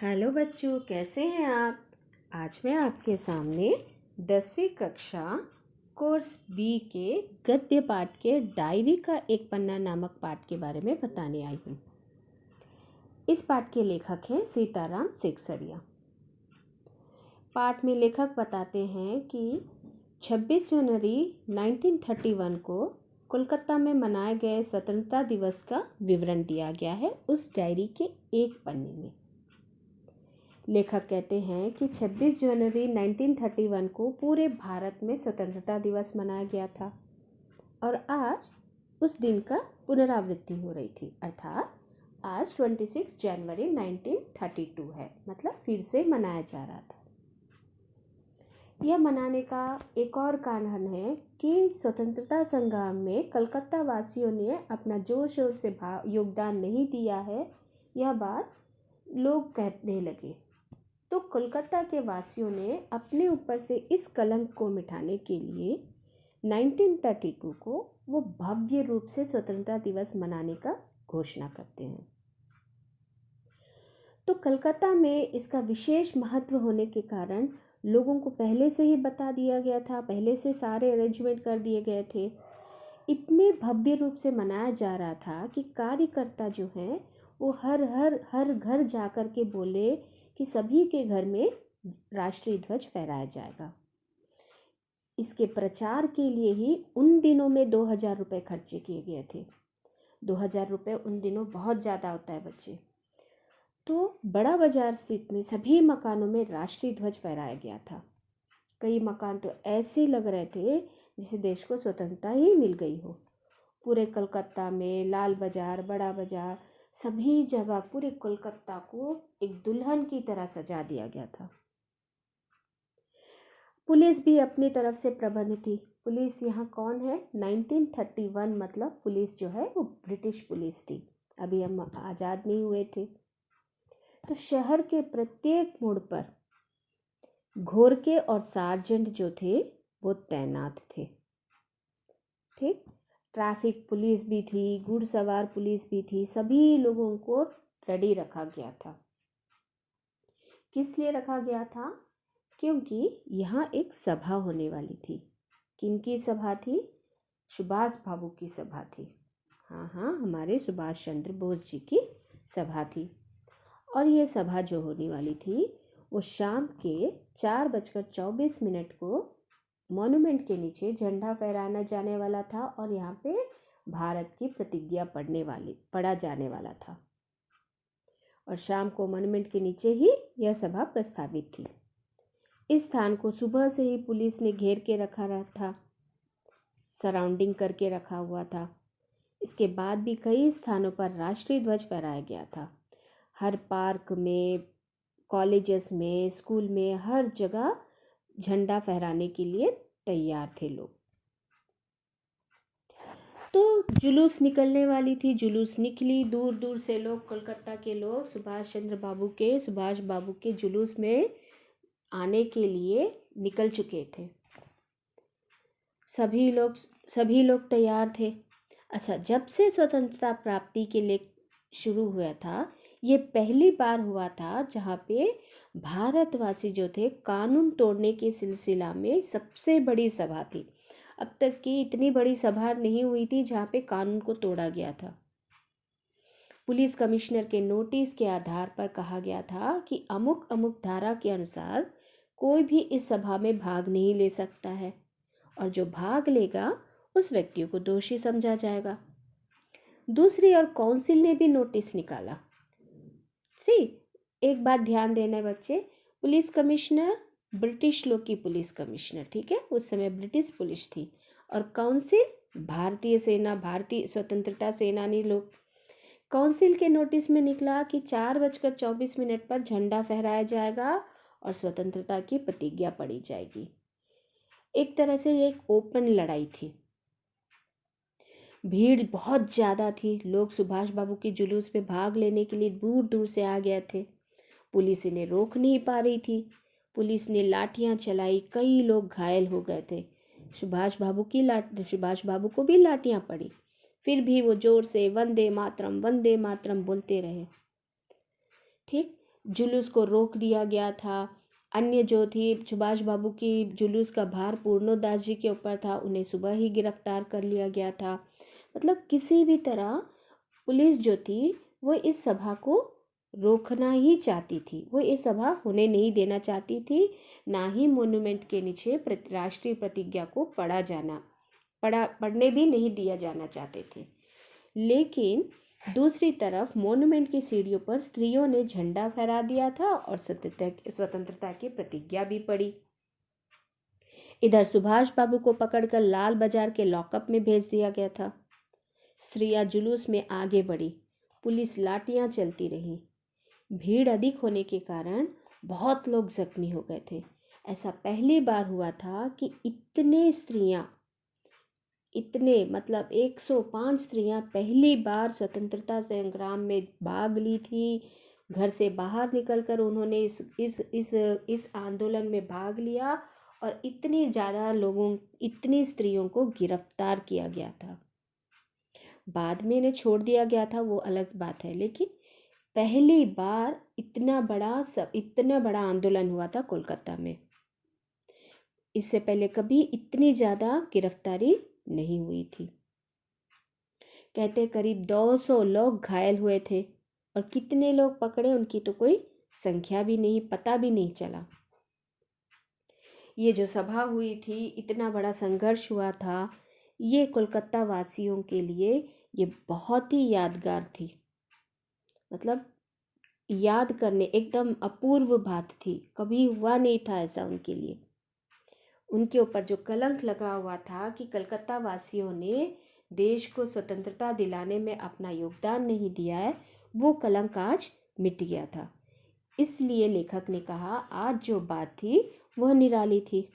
Hello बच्चों, कैसे हैं आप। आज मैं आपके सामने 10वीं कक्षा कोर्स बी के गद्य पाठ के डायरी का एक पन्ना नामक पाठ के बारे में बताने आई हूँ। इस पाठ के लेखक हैं सीताराम सेकसरिया। पाठ में लेखक बताते हैं कि 26 जनवरी 1931 को कोलकाता में मनाए गए स्वतंत्रता दिवस का विवरण दिया गया है उस डायरी के एक पन्ने में। लेखक कहते हैं कि 26 जनवरी 1931 को पूरे भारत में स्वतंत्रता दिवस मनाया गया था और आज उस दिन का पुनरावृत्ति हो रही थी, अर्थात आज 26 जनवरी 1932 है, मतलब फिर से मनाया जा रहा था। यह मनाने का एक और कारण है कि स्वतंत्रता संग्राम में कलकत्ता वासियों ने अपना जोर शोर से योगदान नहीं दिया है, यह बात लोग कहने लगे। तो कोलकाता के वासियों ने अपने ऊपर से इस कलंक को मिटाने के लिए 1932 को वो भव्य रूप से स्वतंत्रता दिवस मनाने का घोषणा करते हैं। तो कलकत्ता में इसका विशेष महत्व होने के कारण लोगों को पहले से ही बता दिया गया था, पहले से सारे अरेंजमेंट कर दिए गए थे। इतने भव्य रूप से मनाया जा रहा था कि कार्यकर्ता जो हैं वो हर घर जाकर के बोले कि सभी के घर में राष्ट्रीय ध्वज फहराया जाएगा। इसके प्रचार के लिए ही उन दिनों में 2000 रुपये खर्चे किए गए थे। 2000 रुपये उन दिनों बहुत ज़्यादा होता है बच्चे। तो बड़ा बाजार स्थित में सभी मकानों में राष्ट्रीय ध्वज फहराया गया था। कई मकान तो ऐसे लग रहे थे जिसे देश को स्वतंत्रता ही मिल गई हो। पूरे कलकत्ता में लाल बाजार, बड़ा बाजार, सभी जगह पूरे कोलकाता को एक दुल्हन की तरह सजा दिया गया था। पुलिस भी अपनी तरफ से प्रबंध थी। पुलिस यहाँ कौन है? 1931 मतलब पुलिस जो है वो ब्रिटिश पुलिस थी, अभी हम आज़ाद नहीं हुए थे। तो शहर के प्रत्येक मोड़ पर घोरके और सार्जेंट जो थे वो तैनात थे। ठीक, ट्रैफिक पुलिस भी थी, घुड़सवार पुलिस भी थी, सभी लोगों को रेडी रखा गया था। किस लिए रखा गया था? क्योंकि यहाँ एक सभा होने वाली थी। किनकी सभा थी? सुभाष बाबू की सभा थी। हाँ, हमारे सुभाष चंद्र बोस जी की सभा थी। और ये सभा जो होने वाली थी वो शाम के 4:24 को मॉन्यूमेंट के नीचे झंडा फहराना जाने वाला था और यहाँ पे भारत की प्रतिज्ञा पढ़ा जाने वाला था। और शाम को मॉन्यूमेंट के नीचे ही यह सभा प्रस्तावित थी। इस स्थान को सुबह से ही पुलिस ने घेर के रखा था, सराउंडिंग करके रखा हुआ था। इसके बाद भी कई स्थानों पर राष्ट्रीय ध्वज फहराया गया था। हर पार्क में, कॉलेजेस में, स्कूल में, हर जगह झंडा फहराने के लिए तैयार थे लोग। तो जुलूस निकलने वाली थी, जुलूस निकली। दूर दूर से लोग, कोलकाता के लोग सुभाष बाबू के जुलूस में आने के लिए निकल चुके थे। सभी लोग तैयार थे। अच्छा, जब से स्वतंत्रता प्राप्ति के लिए शुरू हुआ था, ये पहली बार हुआ था जहाँ पे भारतवासी जो थे कानून तोड़ने के सिलसिला में सबसे बड़ी सभा थी। अब तक की इतनी बड़ी सभा नहीं हुई थी जहाँ पे कानून को तोड़ा गया था। पुलिस कमिश्नर के नोटिस के आधार पर कहा गया था कि अमुक अमुक धारा के अनुसार कोई भी इस सभा में भाग नहीं ले सकता है और जो भाग लेगा उस व्यक्ति को दोषी समझा जाएगा। दूसरी ओर काउंसिल ने भी नोटिस निकाला। एक बात ध्यान देना बच्चे, पुलिस कमिश्नर ब्रिटिश लोग की पुलिस कमिश्नर, ठीक है, उस समय ब्रिटिश पुलिस थी, और काउंसिल भारतीय सेना, भारतीय स्वतंत्रता सेनानी लोग। काउंसिल के नोटिस में निकला कि 4:24 पर झंडा फहराया जाएगा और स्वतंत्रता की प्रतिज्ञा पढ़ी जाएगी। एक तरह से ये एक ओपन लड़ाई थी। भीड़ बहुत ज़्यादा थी, लोग सुभाष बाबू के जुलूस में भाग लेने के लिए दूर दूर से आ गए थे। पुलिस इन्हें रोक नहीं पा रही थी। पुलिस ने लाठियां चलाई, कई लोग घायल हो गए थे। सुभाष बाबू को भी लाठियां पड़ी, फिर भी वो जोर से वंदे मातरम बोलते रहे। ठीक, जुलूस को रोक दिया गया था। अन्य जो थी सुभाष बाबू की जुलूस का भार पूर्णोदास जी के ऊपर था, उन्हें सुबह ही गिरफ्तार कर लिया गया था। मतलब किसी भी तरह पुलिस जो थी वो इस सभा को रोकना ही चाहती थी, वो ये सभा होने नहीं देना चाहती थी, ना ही मोन्यूमेंट के नीचे राष्ट्रीय प्रतिज्ञा को पढ़ने भी नहीं दिया जाना चाहते थे। लेकिन दूसरी तरफ मोन्यूमेंट की सीढ़ियों पर स्त्रियों ने झंडा फहरा दिया था और स्वतंत्रता की प्रतिज्ञा भी पढ़ी। इधर सुभाष बाबू को पकड़कर लाल बाजार के लॉकअप में भेज दिया गया था। स्त्रियां जुलूस में आगे बढ़ी, पुलिस लाठियां चलती रही। भीड़ अधिक होने के कारण बहुत लोग जख्मी हो गए थे। ऐसा पहली बार हुआ था कि इतने मतलब 105 स्त्रियां पहली बार स्वतंत्रता संग्राम में भाग ली थी। घर से बाहर निकलकर उन्होंने इस आंदोलन में भाग लिया और इतनी स्त्रियों को गिरफ्तार किया गया था। बाद में इन्हें छोड़ दिया गया था, वो अलग बात है, लेकिन पहली बार इतना बड़ा आंदोलन हुआ था कोलकाता में। इससे पहले कभी इतनी ज़्यादा गिरफ्तारी नहीं हुई थी। कहते करीब 200 लोग घायल हुए थे और कितने लोग पकड़े उनकी तो कोई संख्या भी नहीं, पता भी नहीं चला। ये जो सभा हुई थी, इतना बड़ा संघर्ष हुआ था, ये कोलकाता वासियों के लिए ये बहुत ही यादगार थी। मतलब याद करने एकदम अपूर्व बात थी, कभी हुआ नहीं था ऐसा उनके लिए। उनके ऊपर जो कलंक लगा हुआ था कि कलकत्ता वासियों ने देश को स्वतंत्रता दिलाने में अपना योगदान नहीं दिया है, वो कलंक आज मिट गया था। इसलिए लेखक ने कहा आज जो बात थी वह निराली थी।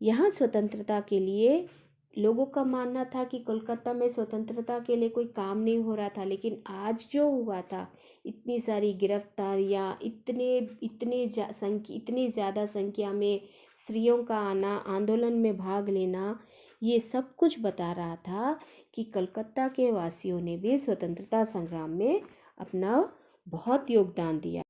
यहाँ स्वतंत्रता के लिए लोगों का मानना था कि कोलकाता में स्वतंत्रता के लिए कोई काम नहीं हो रहा था, लेकिन आज जो हुआ था, इतनी सारी गिरफ्तारियाँ, इतनी ज़्यादा संख्या में स्त्रियों का आना, आंदोलन में भाग लेना, ये सब कुछ बता रहा था कि कलकत्ता के वासियों ने भी स्वतंत्रता संग्राम में अपना बहुत योगदान दिया।